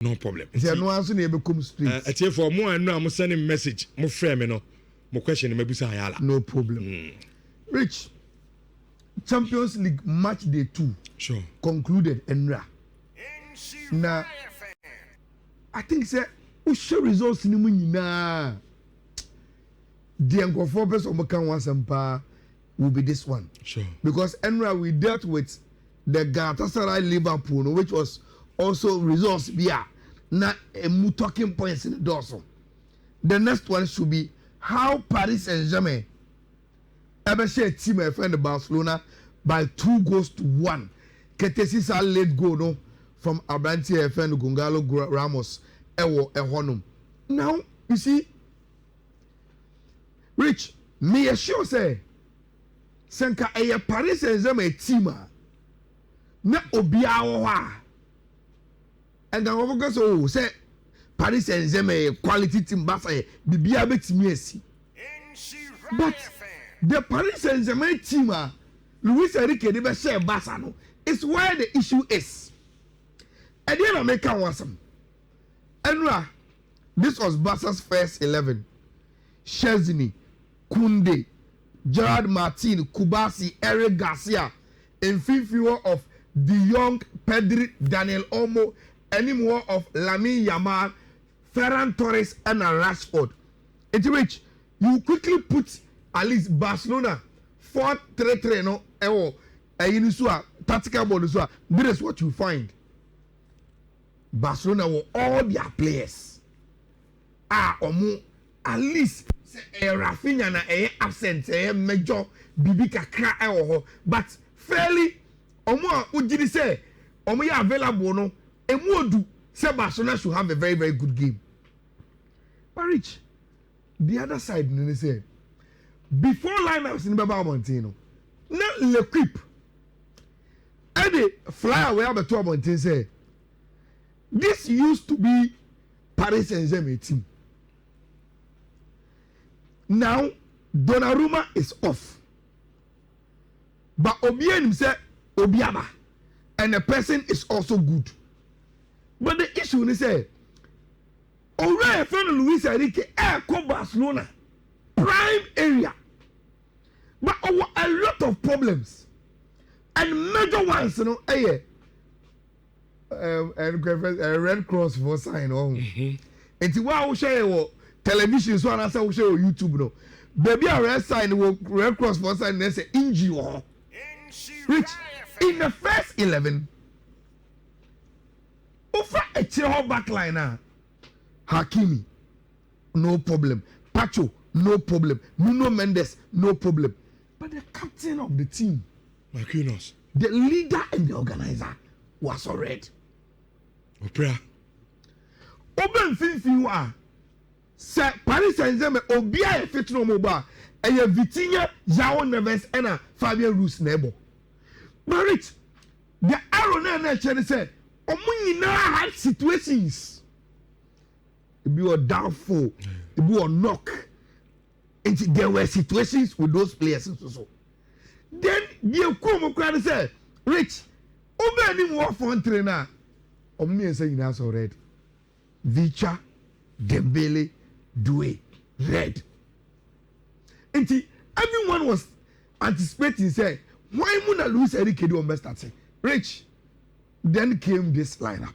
No problem. Say no answer na be come straight. Etie for mo anu am send message, mo frame me no. Mo question me busa Ayala. No problem. Rich. Champions League match day 2. Sure. Concluded Nhyira. Now I think say we show results ni mu nyina. The nkofo person mo kan wasampa will be this one. Sure. Because Nhyira we dealt with the Galatasaray Liverpool, no, which was also results via na emu talking points in the dorsal. The next one should be how Paris Saint-Germain ever share team a friend Barcelona by 2-1. Ketesi sa late goal no from Abranti friend Gonzalo Ramos ewo ehonum. Now you see, Rich, me sure say Senka eye Paris Saint-Germain team na obia wo ha. And then we go so say Paris Saint-Germain quality team Barca bibia betimi asi. But the Paris Saint-Germain team Luis Enrique dey be share Barca no. It's where the issue is. And then I make one some. Nhyira, this was Barca's first 11. Szczesny, Koundé, Gerard Martin, Kubasi, Eric Garcia, in fifth of De Jong, Pedri, Daniel Olmo, any more of Lamine Yamal, Ferran Torres, and Rashford. It's rich. You quickly put at least Barcelona 4-3-3 no tactical ball. This is what you find. Barcelona were all their players. At least Rafinha na absent major Bibi kakra but fairly ujidi say ya available no emuodu say Barcelona should have a very very good game. But Rich, the other side they say before lineups in Baba Montino na l'equipe and the flyer where the two Montino say this used to be Paris Saint-Germain team. Now Donnarumma is off, but Obianim say Obiaba, and the person is also good. But the issue is say, already friend Luis Enrique come Barcelona prime area, but a lot of problems and major ones, you know, and Red Cross for sign on. And while we share television, so I say we share YouTube no. Baby, a red sign Red Cross for sign. They say injury. Rich in the first 11. Over a chair back line now. Hakimi, no problem. Pacho, no problem. Nuno Mendes, no problem. But the captain of the team, Marquinhos, the leader and the organizer, was already. Opera. Oben finfin wa. Say Paris Saint-Germain obia e fit no mobile. E ye Vitinha, João Neves and Fabian Ruiz nebo. But Rich, the arrow na chere say omo nyina had situations. It be a downfall, it be a knock. And there were situations with those players so. Then you come and say, Rich, over any more fun trainer. Omni say you also red. Vicha, Dembele, Doué, red. And everyone was anticipating say, why Muna Luis Enrique do best at Rich. Then came this lineup.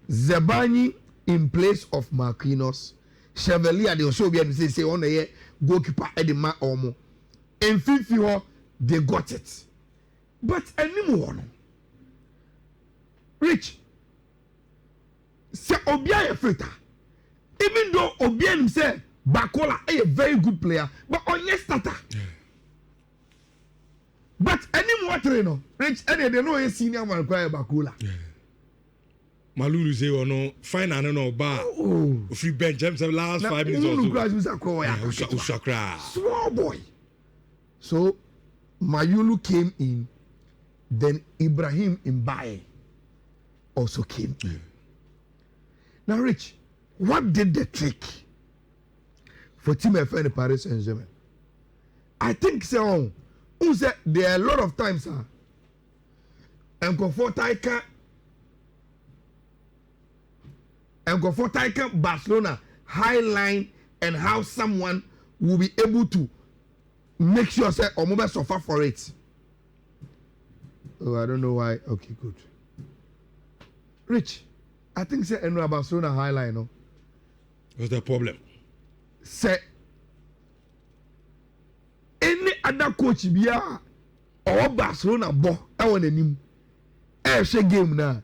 Zebani in place of Marquinhos. Chevalier they also be able to say on the year goalkeeper Edema Omo. In FIFA they got it. But anymore. Rich. Say Obia a fighter. Even though Obia say Bakola is a very good player, but on your starter. But anymore trainer, Rich, any they know a senior man require Bakola. Malulu say or no fine and no bar. Free bench James last now, 5 minutes or so. Small boy. So Mayulu came in, then Ibrahim Mbaye also came in. Now, Rich, what did the trick for Team FN and Paris Saint-Germain? I think so. Who said there are a lot of times, and comfort I can and go for taking Barcelona high line and how someone will be able to make sure say Omobe suffer for it. Oh, I don't know why. Okay, good. Rich, I think say Enra Barcelona high line, no. What's the problem? Say any other coach biya or Barcelona bo I want him. Game now.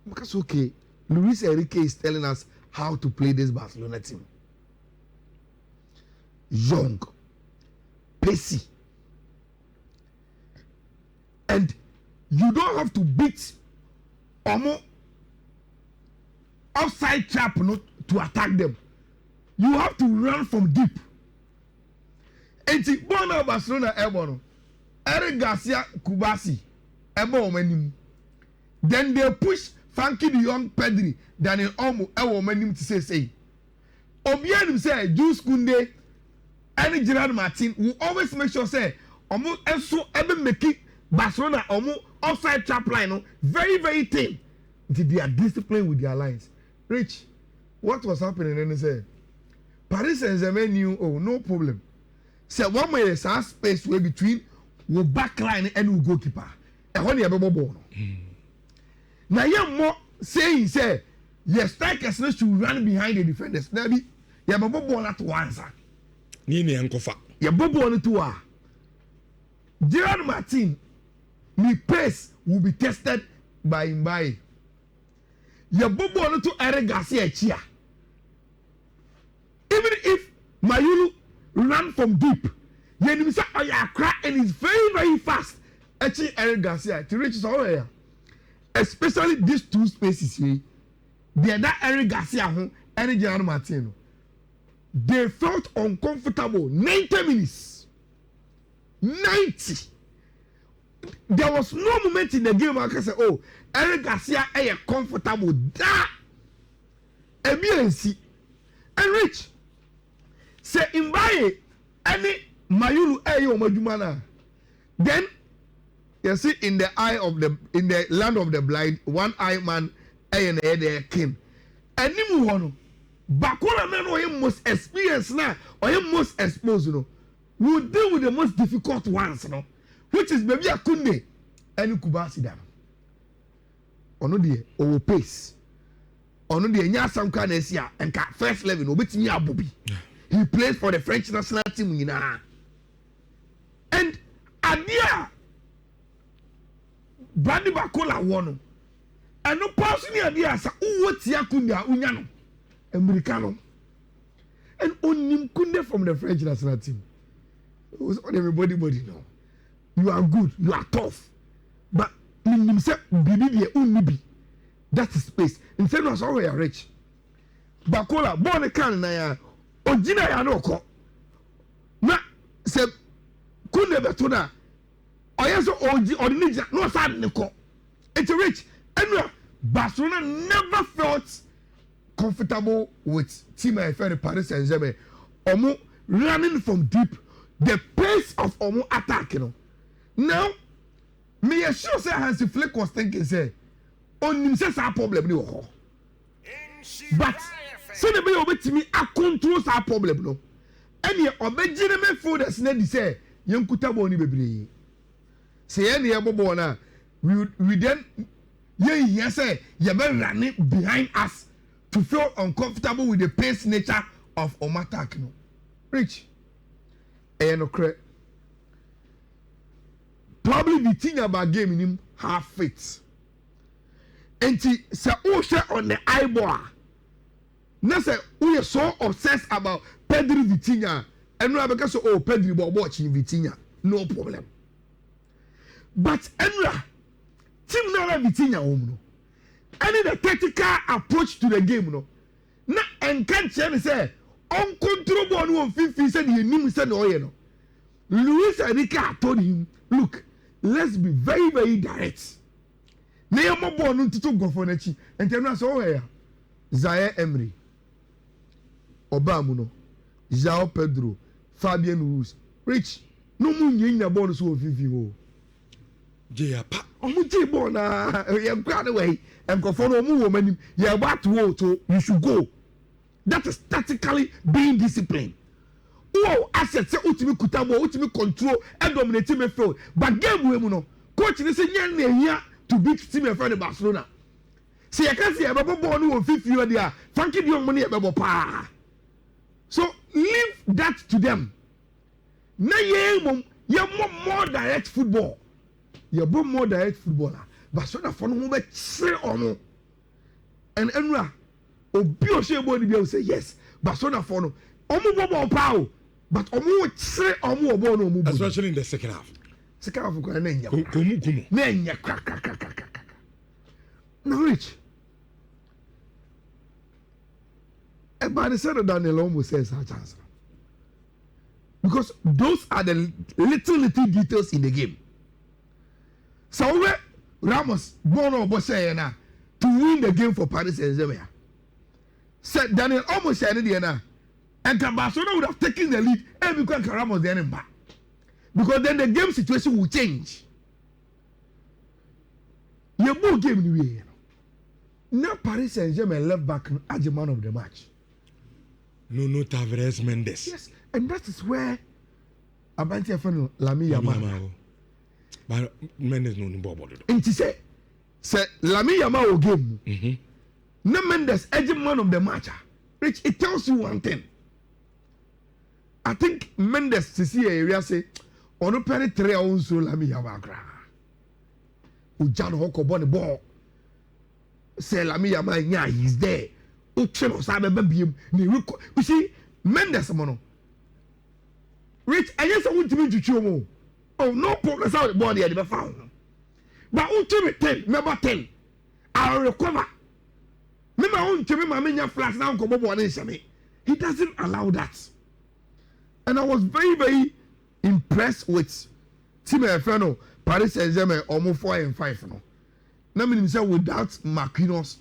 Because okay, Luis Enrique is telling us how to play this Barcelona team. Young, pacey, and you don't have to beat Omo outside trap not to attack them. You have to run from deep. And the Bona Barcelona Ebono, Eric Garcia Kubasi, Ebo Omenim. Then they push Frankie the young Pedri, Daniel Omo, Ewo Omenim to say. Obianim say, Jules Kunde, and Gerard Martin will always make sure say, Omo Enso Ebe Meki Barcelona, Omo outside trap line, very, very thin. They are disciplined with their lines. Rich, what was happening? And they said, Paris Saint-Germain knew, oh, no problem. Say one way is our space way between the back line and the goalkeeper. And when you have a ball. Now you're more saying, say, your strikers should run behind the defenders. Maybe you have a ball at once. Nini Ankofa. Your bubble on it. Gerard Martin, my pace will be tested by him by. Your bubble on it Eric Garcia Chia. Even if Mayulu run from deep, you say, oh yeah, crack and it's very, very fast. Actually, Eric Garcia, to reach all here. Especially these two spaces here. They're that Eric Garcia and Gerard Martin. They felt uncomfortable 90 minutes. 90. There was no moment in the game where I can say, oh, Eric Garcia is comfortable. That. Ebiensi. And Rich. Say in Baye, any Mayulu Eyo Majumana. Then you see in the land of the blind, one eye man and a king. And Nimu Bakola man or him most experienced now, or him most exposed, will deal with the most difficult ones, which is maybe a Kunde and Kubasi dam. Ono die o pace. Ono die nya sam kan esia and first level no betimi abobi. He plays for the French national team and Adia Brandi Bakola won. And no person Adia sa uwotia kunya unyano Americano. And onim kunde from the French national team. It was on everybody know. You are good, you are tough. But in himself bibi unibi. That is space. Instead of all are rich. Bakola born can na ya Ojina ya no ko. Na se kunde betona. Oyeso oji odinija no sad ne ko. It's rich. And Barcelona never felt comfortable with team affair Paris Saint-Germain. Omo running from deep. The pace of Omo attack, Now, me sure say Hansi Flick was thinking say, on him says our problem no. But say the way over to me, I control our problem no. And ye obejine me food as Nedi say, Yankuta boni bebre. Say any abo na we then ye say ye be running behind us to feel uncomfortable with the pace nature of Omo attack no. Rich. No correct. Probably the thing about game in him half fit. And he say on the eyeball. Now say we are so obsessed about Pedri Vitinha. And no because Pedri but watching Vitinha. No problem. But Enra team now Vitinha no. Any the tactical approach to the game no. Na encan say uncontrollable no 50 said he knew said no. Luis Enrique told him, look, let's be very, very direct. Neyamo born to go for Nechi. And tell us all here. Zaire Emery, Obamuno, João Pedro, Fabian Ruiz. Rich, no moon yin a bonus of 50. Omuji bona you got away and go for no woman you about to you should go. That is tactically being disciplined. Oh, assets say ultimate kutabo, ultimate control and dominate team field. But game we no coach is saying here to beat team in Barcelona. See, I can see a bubble born on 50 year there. Funky young money a bubble pa. So leave that to them. Na ye more direct football. You more direct footballer. Barcelona for no moment say on. And Enra obi o say body be say yes. Barcelona for no. Omo bubble pa. But omo say omo obo no omo. Especially in the second half. Second half ko na nya. Kumu. Na nya kra. No rich. Everybody said that Daniel almost says a chance. Because those are the little details in the game. So where Ramos Bono Bosayana to win the game for Paris Saint-Germain. Said Daniel almost said it now. And Barcelona would have taken the lead and because Ramos then back. Because then the game situation will change. You more game in the way. Now Paris Saint-Germain left back as the man of the match. No Tavares Mendes. Yes, and that is where Abanti Afano Lami Yamal. But Mendes no ball. And she say Lami Yamal game. No Mendes as the man of the match. Which it tells you one thing. I think Mendes to see area say on penetrate also Lami Yamal. Ujan Hoko bought the ball. Say Lami Yamal, yeah, he's there. You see, Mendes mono. Rich, I just want to meet you. Oh, no problem. That's how the body had been found. But ultimate 10, remember 10. I'll recover. Remember, I want to me, my mania flash now. Come over and he doesn't allow that. And I was very, very impressed with Team Efeno, Paris Saint-Germain, almost 4 and 5. Now, I say without Marquinhos,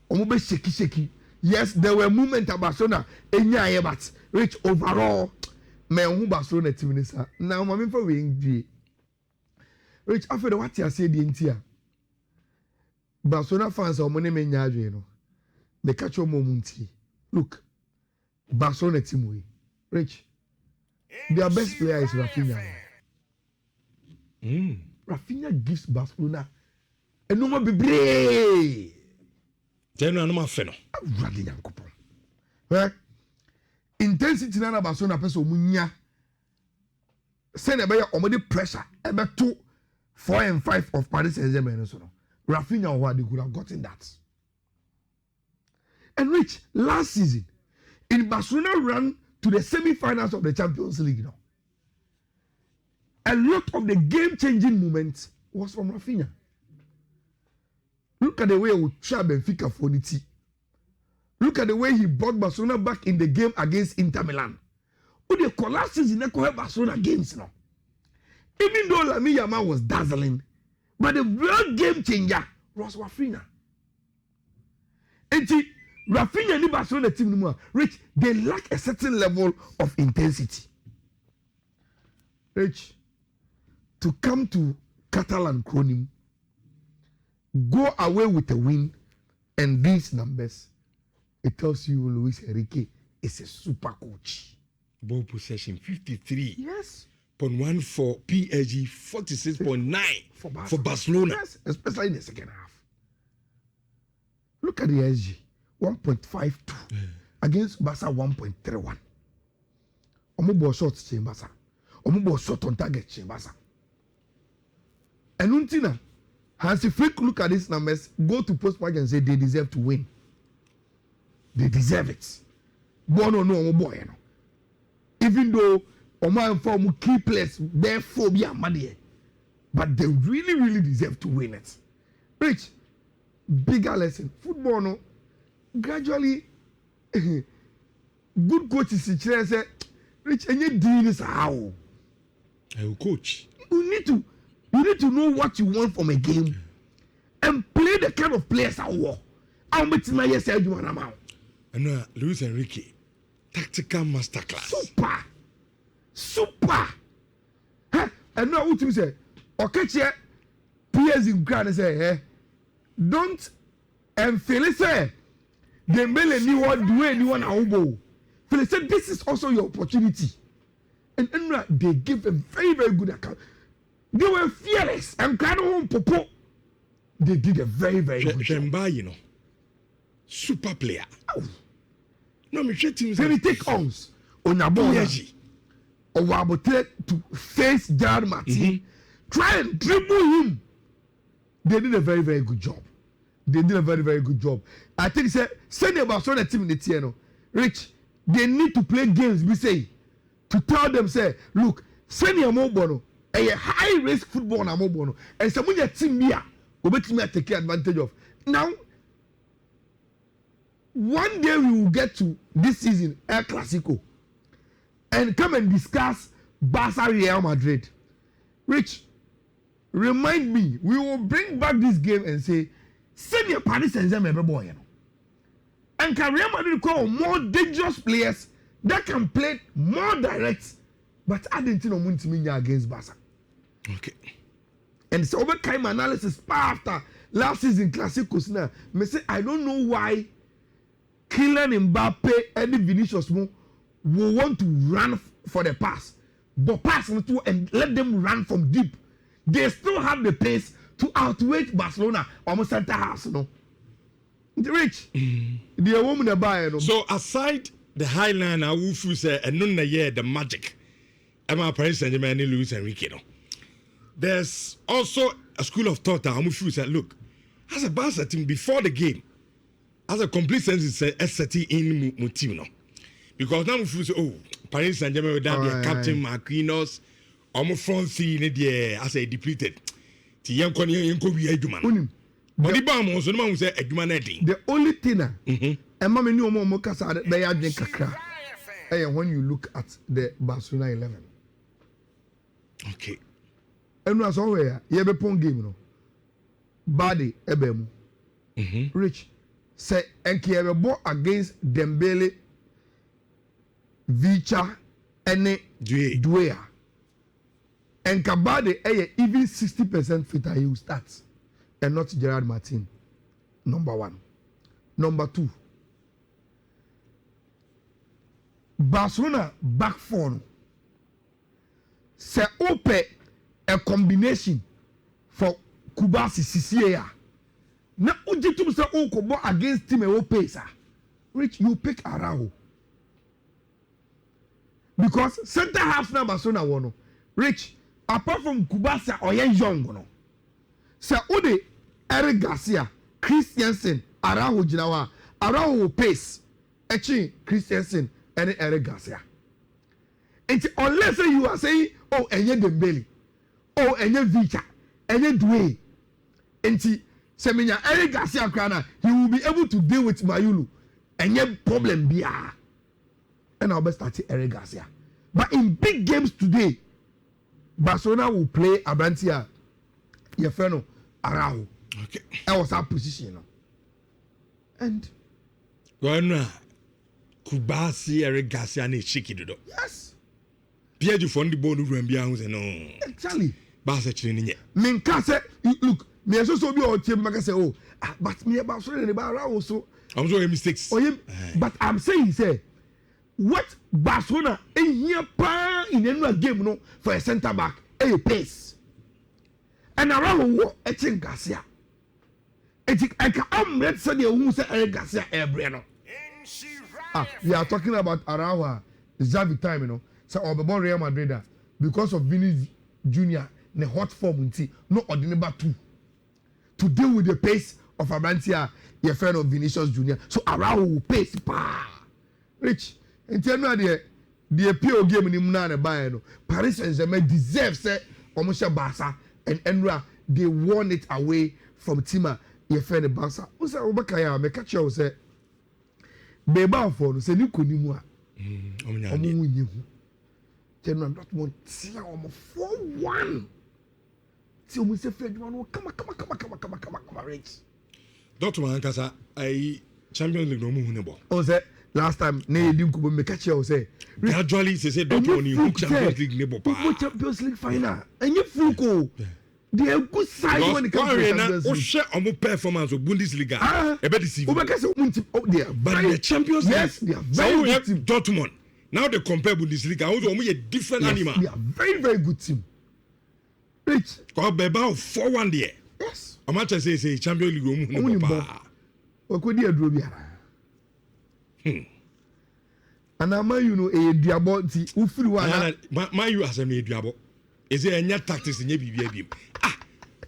almost shaky. Yes, there were moments at Barcelona, but rich overall, who Barcelona team is now. I'm for winning. Rich, after what you said, the entire Barcelona fans are money men, you know. They catch your moment. Look, Barcelona team, Rich, their best player is Rafinha. Rafinha gives Barcelona a number be brave. General no feno. Awurade Yankopon. Intensity na Barcelona person munya. Send be omode pressure ebe to 4 and 5 of Paris Saint-Germain so no. Rafinha or they could have gotten that. And Rich, last season in Barcelona ran to the semi-finals of the Champions League now. A lot of the game-changing moments was from Rafinha. Look at the way he tried Benfica for the tea. Look at the way he brought Barcelona back in the game against Inter Milan. But the collapses in the Barcelona games now. Even though Lamine Yamal was dazzling, but the real game changer was Rafinha. And Rafinha and the Barcelona team, Rich, they lack a certain level of intensity. Rich, to come to Catalan Cronin, go away with a win and these numbers, it tells you Luis Enrique is a super coach. Ball possession 53. Yes. 0.1 for PSG, 46.9 for Barcelona. Yes, especially in the second half. Look at the SG, 1.52 against Barca 1.31. Omo shots in Barca. Omo shot on target in Barca. And Untina, Hansi Flick look at these numbers, go to post-match and say they deserve to win. They deserve it. Bono no boy, you know. Even though Oman form key players, therefore be a money, but they really deserve to win it. Rich, bigger lesson. Football no gradually good coaches say, Rich, and you do this how? I will coach. You need to know what you want from a game and play the kind of players I want. I'll make my yes I do an amount. And Luis Enrique, tactical masterclass. Super. Huh? And now what you say? Okay, PSG years in Ghana say, don't and Philly say, Dembele ni what do anyone Aubo. Philly said, this is also your opportunity. And they give a very, very good account. They were fearless and kind of popo. They did a very, very good job. You know, super player. Oh. No, me share teams. Then he take ons on a ball. Or Wabote to face Gerard Martin. Try and dribble him. They did a very, very good job. They did a very, very good job. I think send about the team in the Tiano. Rich, they need to play games, we say, to tell them, say, look, send your mobile, a high risk football na mobile, and some of your team here, go make me take advantage of. Now, one day we will get to this season, El Clasico, and come and discuss Barca Real Madrid. Rich, remind me, we will bring back this game and say, send your Paris Saint-Germain boy, you know. And can Real Madrid call more dangerous players that can play more direct, but I didn't know Muntimina against Barca. Okay. And so over time analysis after last season Classicos now, me say I don't know why Kylian Mbappe and Vinicius will want to run for the pass, but pass to and let them run from deep. They still have the pace to outweigh Barcelona almost center house, you know. Rich, the woman buy. So aside the Highland, I will say and none year the magic. Emma Paris Saint-Germain and Luis Enrique. There's also a school of thought that I'm say, look, as a Barca team before the game, as a complete sense, it's a ST in Mutino. Because now we say, oh, Paris Saint-Germain with that Captain Marquinhos, almost front scene as a depleted. The only thing, and mommy knew more Casa they are drink kakra. When you look at the Barcelona 11. Okay. And was always you have a pong game, no. Body ebemu. Rich say and he have a ball against Dembele, Vicha, and Dwyer. And Kabade even 60% fitter he will start. And not Gerard Martin. Number one. Number two. Barcelona back four. Se open a combination for Kubasi Sisiya. Na ujitum se okobo against team e pace. Rich, you pick Araujo. Because center half na Barcelona wono. Rich, apart from Kubasi or young no. Se ode Eric Garcia, Christensen, Araujo jinawa, Araujo pace. Echi Christensen and Eric Garcia. And unless you are saying, oh, enye Dembele, oh, enye Vicha, enye Dwayne, and Semenya Eric Garcia Krana, he will be able to deal with Mayulu, enye problem biya. And I'll be starting Eric Garcia. But in big games today, Barcelona will play Abantia, Yefeno, Araujo. Okay. That was our position. And Gwana Kubasi Eric Garcia and Shiki do. Yes. PSG for the ball no. Exactly. Barca training. Minka say, look, me so be all team say, oh, but me about so the bar also. I'm sorry mistakes. But I'm saying say, what Barcelona in here in any game no for a centre back a pace. And around what Etienne Garcia. I can read say who say Eric Garcia every no. We are talking about Araujo, Xavi time, you know. So Obebo Real Madrid because of Vinicius Junior, the hot form no ordinary two to deal with the pace of Abantia, your friend of Vinicius Junior. So Araujo will pace Rich. And tell me the PO game in Imuna and Bayern. Paris Saint-Germain deserves almost Barca and Enra. They won it away from Tima, your friend of Barca. Who's that? Obakaya, me catch you say. Beba for say ni konimua. Omo nyihu. General Dortmund tia omo 4-1. Ti omo se Fred man come rich. Dortmund kasa ai Champions League no mu hune bo. O say last time na edi nkubo me catch you say. Gradually say Dortmund ni Champions League ne bo pa. Champions League final. Enye fuko. they are good side when it comes to Champions League. Share on performance of Bundesliga. But the Champions League, yes, they are very good team. Dortmund. Now they compare Bundesliga. Also, a different animal. They are very, very good team. Rich. Because Beba 4-1 there. Yes. A match I say Champions League. And I'm you know a diaboti ufiri wana. My you as a diabo. Is there any tactics in your BBM?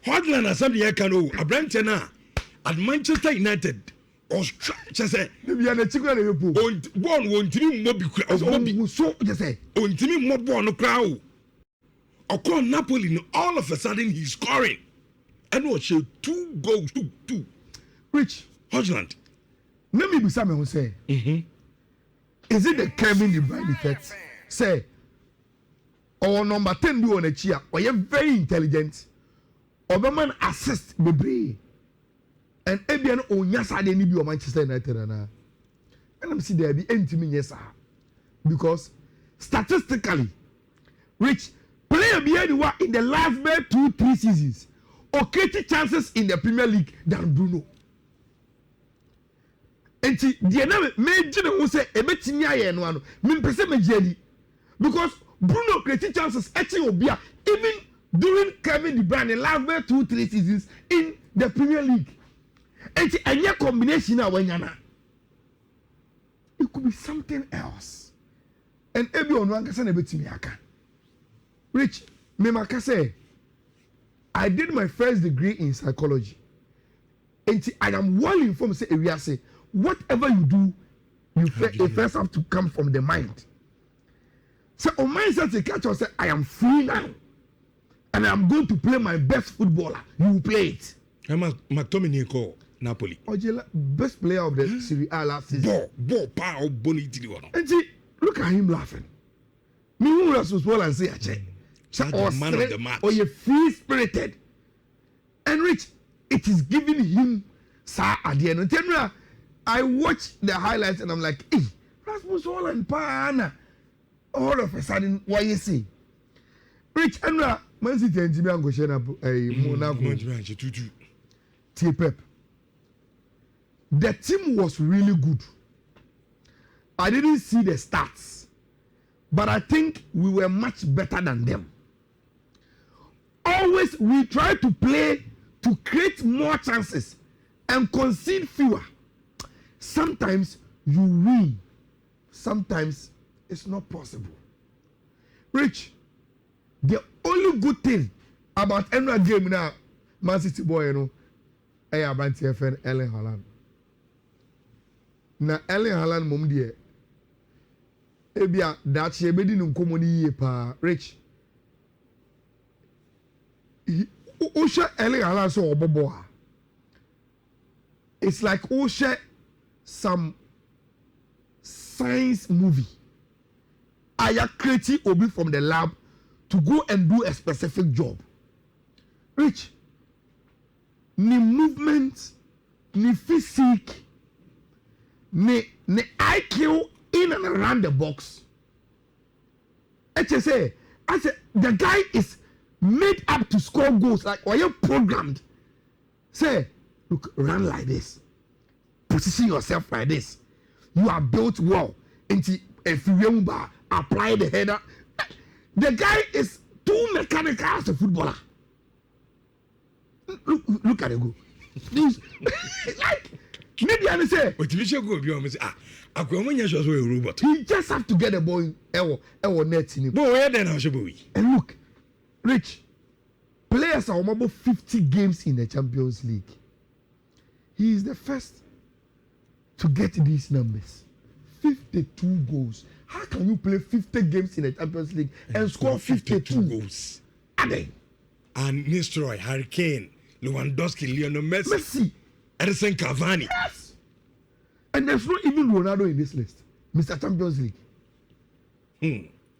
Haaland has something I can know. A brand at Manchester United. Or just say, one won't dream Mobi. So just say, on Timmy Mobo crowd. Or call Napoli, all of a sudden he's scoring. And what show 2 goals, 2. Rich Haaland. Let me be someone who say, is it the Kevin De Bruyne effect? Say, or number 10 do on a chair, or you're very intelligent, or the man assist Bebre. And Ebian on Yasa de Nibi or Manchester United and I'm see there be empty yes because statistically, Rich player behind the in the last 2-3 seasons or created chances in the Premier League than Bruno. And the name made who say a bit near no one, mean percent because Bruno created chances Obia even during Kevin De Bruyne the last 2-3 seasons in the Premier League. And your combination now when it could be something else. And everyone can say a bit to me. Rich, me say I did my first degree in psychology. And I am well informed. Say area say whatever you do, you first have to come from the mind. So on mindset to catch us say I am free now, and I am going to play my best footballer. You will play it. McTominay call Napoli. Ojela, best player of the Serie A last season. Power, bonity. And see, look at him laughing. Me who was well and say a check. Or man of the match. Or you free spirited. And Rich, it is giving him sa at the end. And I watched the highlights and I'm like, hey, Rasmus Haaland pana. All of a sudden, what you see? Rich, and Man City and Jimmy Ango Shena Monaco. Pep. The team was really good. I didn't see the stats, but I think we were much better than them. Always we try to play to create more chances and concede fewer. Sometimes you win, sometimes it's not possible. Rich, the only good thing about any game now, Man City boy, you know, I have a friend Erling Haaland. Na Erling Haaland mom die ebia that she be di nkomo ni yie pa Rich o she Erling Haaland so obobo a it's like o she some science movie aya create obi from the lab to go and do a specific job. Rich, ni movement, ni physique, ni IQ in and around the box. I say, the guy is made up to score goals. Like, or you're programmed. Say, look, run like this. Position yourself like this. You are built well. Into if you remember, apply the header. The guy is too mechanical as a footballer. Look at the goal. Like, maybe I say, but if you go beyond, a robot. He just have to get the ball in net in him. And look, Rich, players are about 50 games in the Champions League. He is the first to get these numbers. 52 goals. How can you play 50 games in the Champions League and score 52 goals? And Nistelrooy, Harry Kane, Lewandowski, Lionel Messi, Edison Cavani. Yes. And there's not even Ronaldo in this list, Mr. Champions League.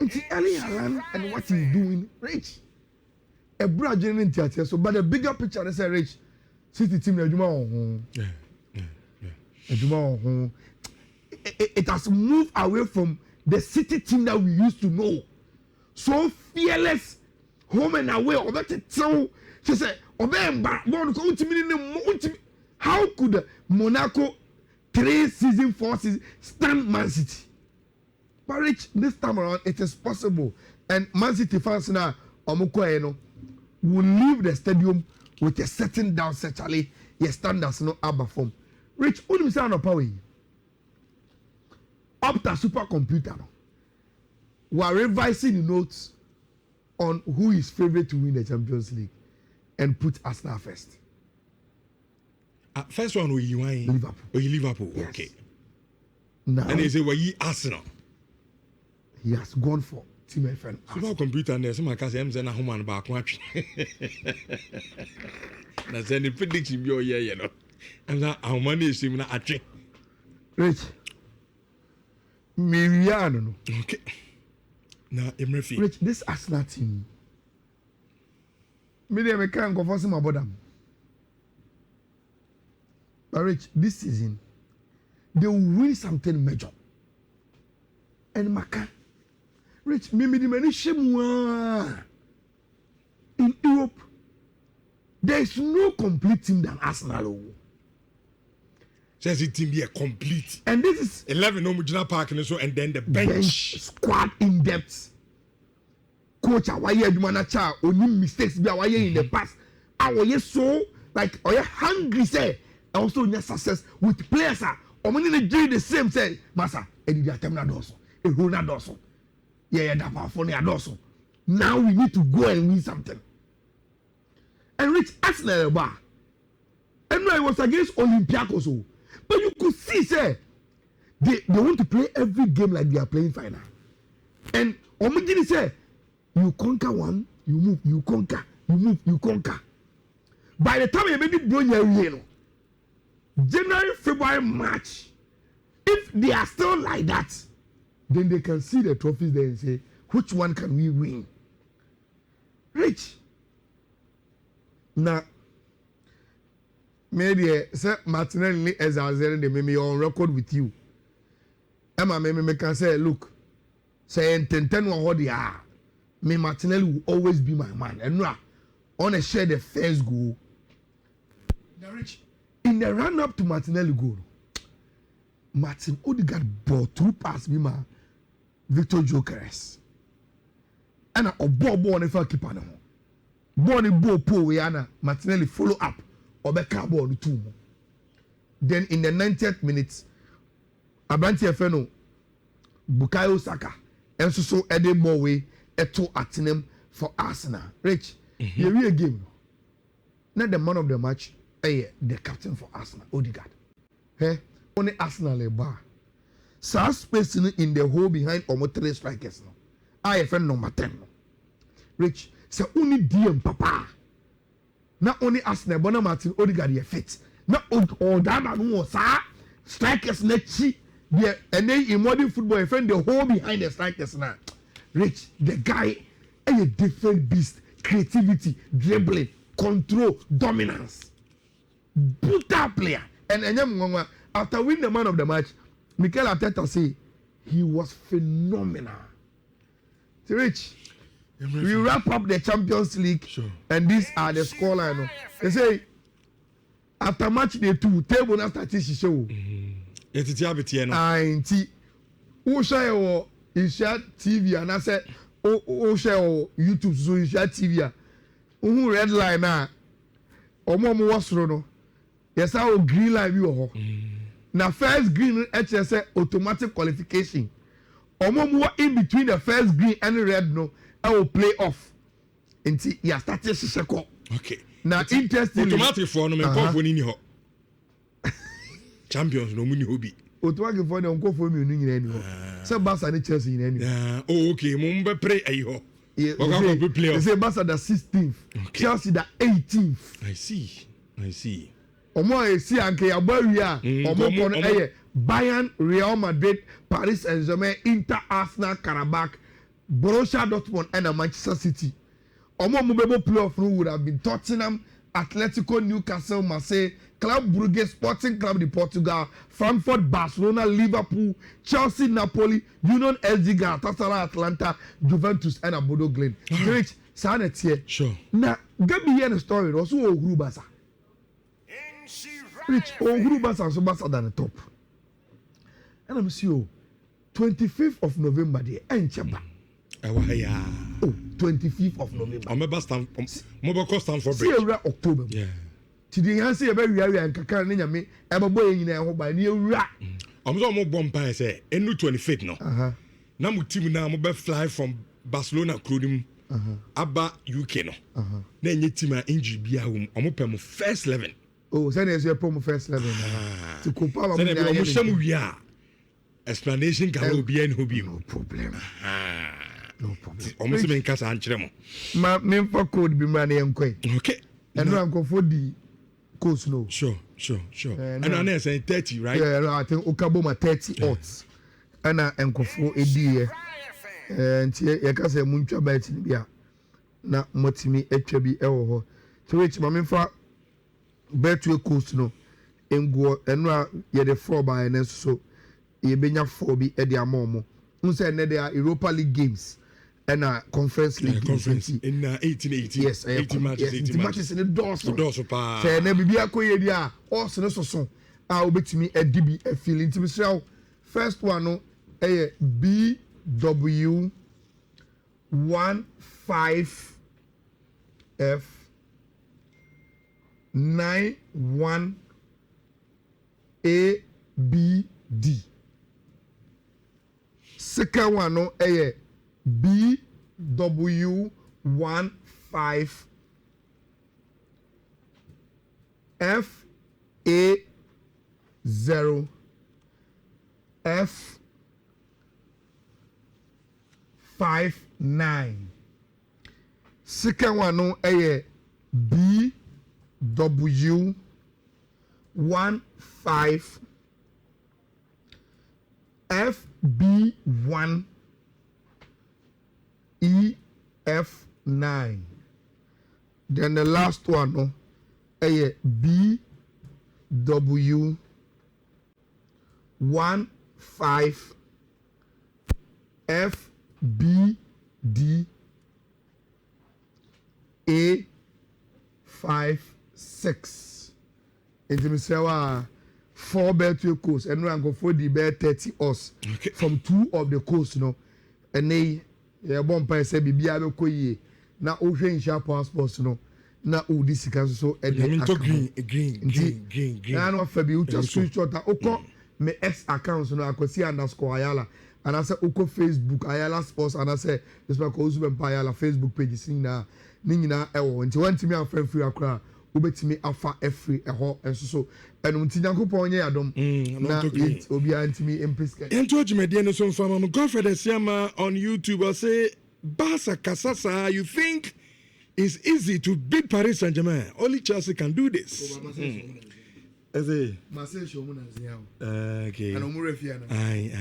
It's Erling Haaland and what he's doing, Rich. A brother in theater, so but the bigger picture is Rich. City team, it has moved away from the City team that we used to know. So fearless, home and away ɔbɛte tew she say ɔbɛmba bɔɔl ko ntumi ne mo ntumi how could Monaco 3 season 4 season stand Man City? But Rich, this time around it is possible, and Man City fans now will leave the stadium with a certain down certainly your standards no above form. Rich, what do you say on power? Up to supercomputer, we are revising the notes on who is favorite to win the Champions League and put Arsenal first. First one we Liverpool. Liverpool. Yes. Okay. Now, and they say we Arsenal. He has gone for Team FN. Supercomputer and there's some case MZ na home and back watch. Na say the prediction be here, you know. And that our money is him na atwe. Rich. Miriano. Okay. Now Emrefi. Rich, this Arsenal team. Maybe I can't go for some about them. But Rich, this season, they will win something major. And Maka, Rich, maybe the many in Europe, there is no complete team than Arsenal. Says it team be a complete. And this is 11 no Mujina Park and so, and then the bench squad in depth. Coach, why you manager only mistakes be why in the past. Are you so like are you hungry say? Also need success with players or money they do the same say massa and the terminal doso a Ronaldo doso yeah that powerful doso now we need to go and win something and reach Arsenal bar and no it was against Olympiacos but you could see say they want to play every game like they are playing final and Omidini say you conquer one you move you conquer you move you conquer by the time you maybe blow your know January, February, March, if they are still like that, then they can see the trophies there and say, which one can we win? Rich. Now, maybe say Martinelli as I was saying, they may be on record with you. Emma me can say, look, say in 10 what they are, me Martinelli will always be my man. And now, on a share the first goal. Now, Rich. In the run-up to Martinelli goal, Martin Odegaard brought 2 passes me ma Victor Gyökeres. And a ball never keep on him. Ball in ball pull we ana Martinelli follow up or back ball the 2 more. Then in the 90th minute, Abanti Efeno, Bukayo Saka, and so Eddie Mowe eto atinem for Arsenal. Rich, here we a game. Not the man of the match. The captain for Arsenal, Odegaard. Only Arsenal a bar. So space in the hole behind almost 3 strikers. IFN number 10. Rich, so only DM Papa. Not only Arsenal, but Martin Odegaard is fit. Not all that no strikers nechi. And then in modern football, friend the hole behind the strikers now. Rich, the guy a different beast, creativity, dribbling, control, dominance. Brutal player. And after winning the man of the match, Mikel Arteta say he was phenomenal. So Rich, we wrap up the Champions League, sure. And these are the scoreline. They say after match day 2, table na statistics show. It's a who share or share TV and I said who share YouTube so you share TV. Who red line na omo was no. Yes, our green line you now first green HSA automatic qualification. Omo in between the first green and the red no, I will play off. Until you start to shako. Okay. Now interestingly automatic for no me call for ni ho. Champions no muni hobi. Automatic for no call for me ni any. Say Barca and Chelsea in any. Oh okay, mo be pray ayi ho. They say Barca the 16th, okay. Chelsea the 18th. I see. Omo esi anke abaria omo kono Bayern, Real Madrid, Paris Saint-Germain, Inter, Arsenal, Karabakh, Borussia Dortmund and Manchester City. Omo mobile playoff would have been Tottenham, Atletico, Newcastle, Marseille, Club Brugge, Sporting Club de Portugal, Frankfurt, Barcelona, Liverpool, Chelsea, Napoli, Union SG, Galatasaray, Atlanta, Juventus and Bodo Glimt. Great. saa na tie sure na gabi yɛ no story no so ohuru basa rich ohuru basa so basa than the top and I'm see you 25th of November there enche ba ya 25th of November I'm about stand for break see October yeah today you say about we nkaka na nyame e babo yin na ho ba na ewura I'm so mo bompa say enu 25th no na mo team na mo be fly from Barcelona Krodim aba UK no na enye team a injury bia hom omo pem first 11 say na say pem first 11 to kopa ba mo na mo sham wi a explanation ka obi en hobi no problem omo se men kasa ankyere mo ma me for code bi ma na yenkoi okay eno anko for di course no sure and I say 30 right yeah I think okabo ma 30 odds ana enkofo ediye nti ye ka say muntwa ba ti bia na motimi atwa bi ewo ho so which ma me fa betu course no engo eno a ye the 4 by na so ye benya 4 bi e de amomo unse ne there Europa League games and Conference League conference in 18 yes 18 matches in the doors pa say na bibia koye dia all so a obetimi edibi a feeling to myself first one no BW 15F 91 ABD second one no BW 15 FA0 F59 second one no BW 15 FB1 EF9 then the last one no BW 15 FBD A56 into me say 4 bet to coast and we go for the bet 30 us from 2 of the coast no and they bon pa say bibia be koyie na o hwe insha passport no na o di sika so e dey green na no fa bi u to screenshot o ko me X account no akosi _Ayala and I say uko Facebook Ayala Sports and I say this ma ko usu be Ayala Facebook page sin na ni nyina e wo nti wantimi afra free akra ubetimi afa efree eho enso so enu nti nyankopon nye adom na obi antimi empiska ento ogimedie no so mfama mo Godfred Esiama on YouTube I say Barca Kasasa you think it's easy to beat Paris Saint-Germain only Chelsea can do this Masay show mu na zia okay ana mu refia na